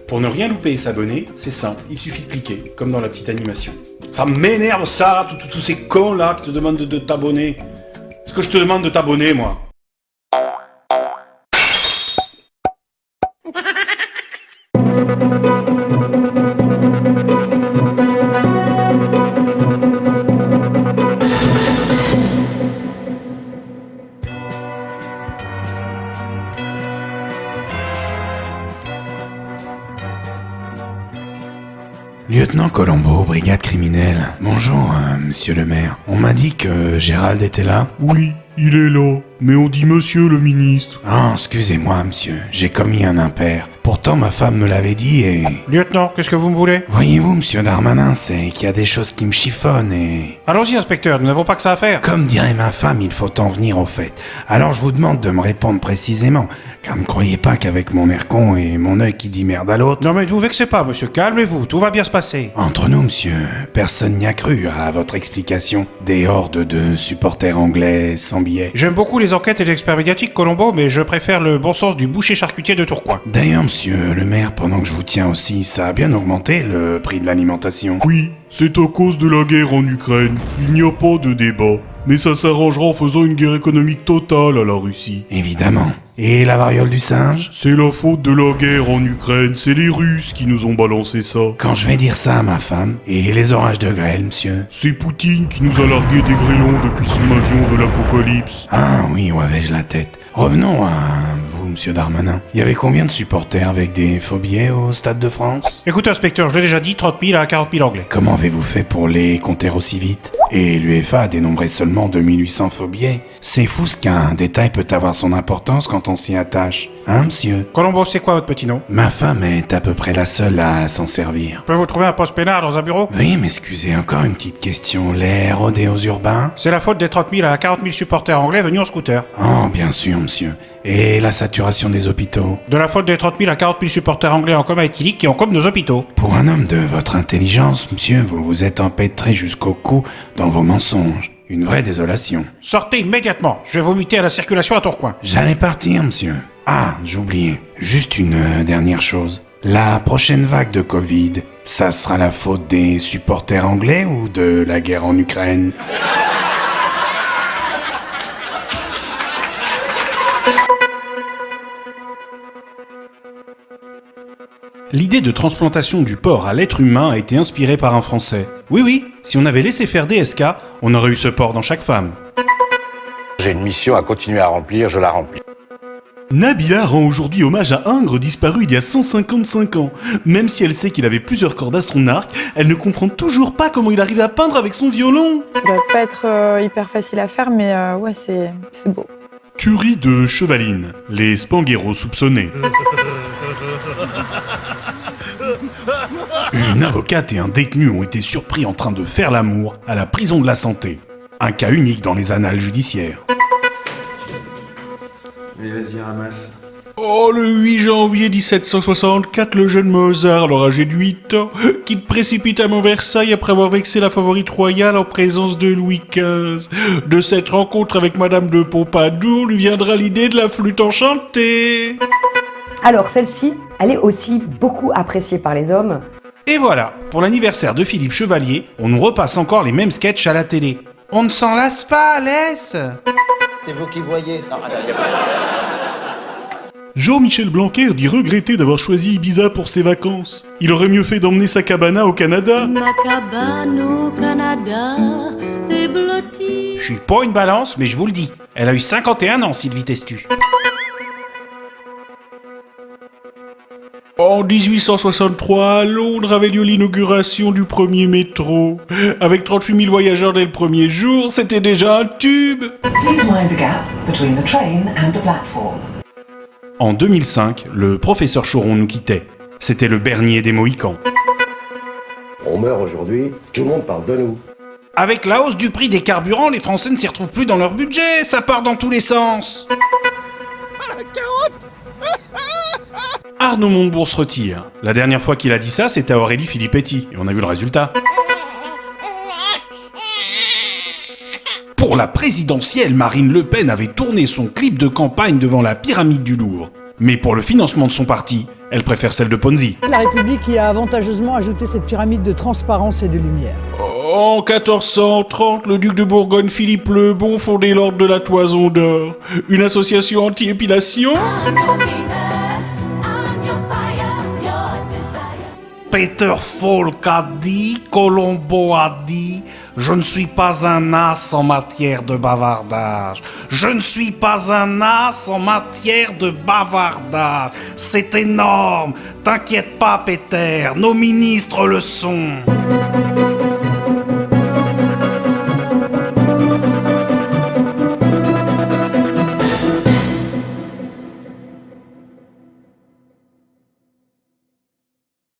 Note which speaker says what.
Speaker 1: Pour ne rien louper et s'abonner, c'est simple, il suffit de cliquer, comme dans la petite animation. Ça m'énerve ça, tous ces cons là qui te demandent de t'abonner. Est-ce que je te demande de t'abonner, moi?
Speaker 2: Lieutenant Colombo, brigade criminelle. Bonjour, monsieur le maire. On m'a dit que Gérald était là.
Speaker 3: Oui, il est là, mais on dit monsieur le ministre.
Speaker 2: Ah, excusez-moi, monsieur, j'ai commis un impair. Pourtant, ma femme me l'avait dit et...
Speaker 1: Lieutenant, qu'est-ce que vous me voulez?
Speaker 2: Voyez-vous, monsieur Darmanin, c'est qu'il y a des choses qui me chiffonnent et...
Speaker 1: Allons-y, inspecteur, nous n'avons pas que ça à faire.
Speaker 2: Comme dirait ma femme, il faut en venir au fait. Alors je vous demande de me répondre précisément, car ne croyez pas qu'avec mon air con et mon œil qui dit merde à l'autre...
Speaker 1: Non mais ne vous vexez pas, monsieur, calmez-vous, tout va bien se passer.
Speaker 2: Entre nous, monsieur, personne n'y a cru à votre explication. Des hordes de supporters anglais sans billets.
Speaker 1: J'aime beaucoup les enquêtes et les experts médiatiques, Colombo, mais je préfère le bon sens du boucher charcutier de Tourcoing.
Speaker 2: D'ailleurs, monsieur le maire, pendant que je vous tiens aussi, ça a bien augmenté le prix de l'alimentation.
Speaker 3: Oui, c'est à cause de la guerre en Ukraine. Il n'y a pas de débat. Mais ça s'arrangera en faisant une guerre économique totale à la Russie.
Speaker 2: Évidemment. Et la variole du singe?
Speaker 3: C'est la faute de la guerre en Ukraine, c'est les Russes qui nous ont balancé ça.
Speaker 2: Quand je vais dire ça à ma femme, et les orages de grêle, monsieur?
Speaker 3: C'est Poutine qui nous a largué des grêlons depuis son avion de l'apocalypse.
Speaker 2: Ah oui, où avais-je la tête? Revenons à vous, monsieur Darmanin. Il y avait combien de supporters avec des faux billets au Stade de France?
Speaker 1: Écoutez, inspecteur, je l'ai déjà dit, 30 000 à 40 000 anglais.
Speaker 2: Comment avez-vous fait pour les compter aussi vite? Et l'UEFA a dénombré seulement 2800 faux billets. C'est fou ce qu'un détail peut avoir son importance quand on s'y attache. Hein, monsieur?
Speaker 1: Colombo, c'est quoi votre petit nom?
Speaker 2: Ma femme est à peu près la seule à s'en servir.
Speaker 1: Je peux vous trouver un poste peinard dans un bureau?
Speaker 2: Veuillez m'excuser, encore une petite question. Les rodéos urbains?
Speaker 1: C'est la faute des 30 000 à 40 000 supporters anglais venus en scooter.
Speaker 2: Oh, bien sûr, monsieur. Et la saturation des hôpitaux?
Speaker 1: De la faute des 30 000 à 40 000 supporters anglais en coma éthylique qui encombrent nos hôpitaux.
Speaker 2: Pour un homme de votre intelligence, monsieur, vous vous êtes empêtré jusqu'au cou dans vos mensonges. Une vraie désolation.
Speaker 1: Sortez immédiatement, je vais vous muter à la circulation à Tourcoing.
Speaker 2: J'allais partir, monsieur. Ah, j'oubliais. Juste une dernière chose. La prochaine vague de Covid, ça sera la faute des supporters anglais ou de la guerre en Ukraine?
Speaker 1: L'idée de transplantation du porc à l'être humain a été inspirée par un Français. Oui, si on avait laissé faire DSK, on aurait eu ce porc dans chaque femme.
Speaker 4: J'ai une mission à continuer à remplir, je la remplis.
Speaker 3: Nabila rend aujourd'hui hommage à Ingres, disparu il y a 155 ans. Même si elle sait qu'il avait plusieurs cordes à son arc, elle ne comprend toujours pas comment il arrive à peindre avec son violon.
Speaker 5: Ça doit pas être hyper facile à faire, mais ouais, c'est beau.
Speaker 3: Tuerie de Chevaline, les Spangueros soupçonnés.
Speaker 1: Une avocate et un détenu ont été surpris en train de faire l'amour à la prison de la Santé. Un cas unique dans les annales judiciaires.
Speaker 6: Mais vas-y, ramasse.
Speaker 3: Oh, le 8 janvier 1764, le jeune Mozart, alors âgé de 8 ans, quitte précipitamment Versailles après avoir vexé la favorite royale en présence de Louis XV. De cette rencontre avec Madame de Pompadour lui viendra l'idée de la flûte enchantée.
Speaker 7: Alors celle-ci, elle est aussi beaucoup appréciée par les hommes.
Speaker 1: Et voilà, pour l'anniversaire de Philippe Chevalier, on nous repasse encore les mêmes sketchs à la télé. On ne s'en lasse pas, laisse.
Speaker 8: C'est vous qui voyez. Non,
Speaker 3: Jean-Michel Blanquer dit regretter d'avoir choisi Ibiza pour ses vacances. Il aurait mieux fait d'emmener sa cabana au Canada.
Speaker 9: Ma cabane au Canada est blottie.
Speaker 1: Je suis pas une balance, mais je vous le dis. Elle a eu 51 ans, Sylvie Testu.
Speaker 3: En 1863, à Londres avait lieu l'inauguration du premier métro. Avec 38 000 voyageurs dès le premier jour, c'était déjà un tube.
Speaker 1: En 2005, le professeur Choron nous quittait. C'était le Bernier des Mohicans.
Speaker 8: On meurt aujourd'hui, tout le monde parle de nous.
Speaker 1: Avec la hausse du prix des carburants, les Français ne s'y retrouvent plus dans leur budget, ça part dans tous les sens. Arnaud Montebourg se retire. La dernière fois qu'il a dit ça, c'était à Aurélie Filippetti, et on a vu le résultat. Pour la présidentielle, Marine Le Pen avait tourné son clip de campagne devant la pyramide du Louvre. Mais pour le financement de son parti, elle préfère celle de Ponzi.
Speaker 6: La République y a avantageusement ajouté cette pyramide de transparence et de lumière.
Speaker 3: En 1430, le duc de Bourgogne Philippe le Bon fondait l'ordre de la Toison d'Or, une association anti-épilation.
Speaker 2: Peter Falk a dit, Colombo a dit, je ne suis pas un as en matière de bavardage. Je ne suis pas un as en matière de bavardage. C'est énorme. T'inquiète pas, Peter, nos ministres le sont.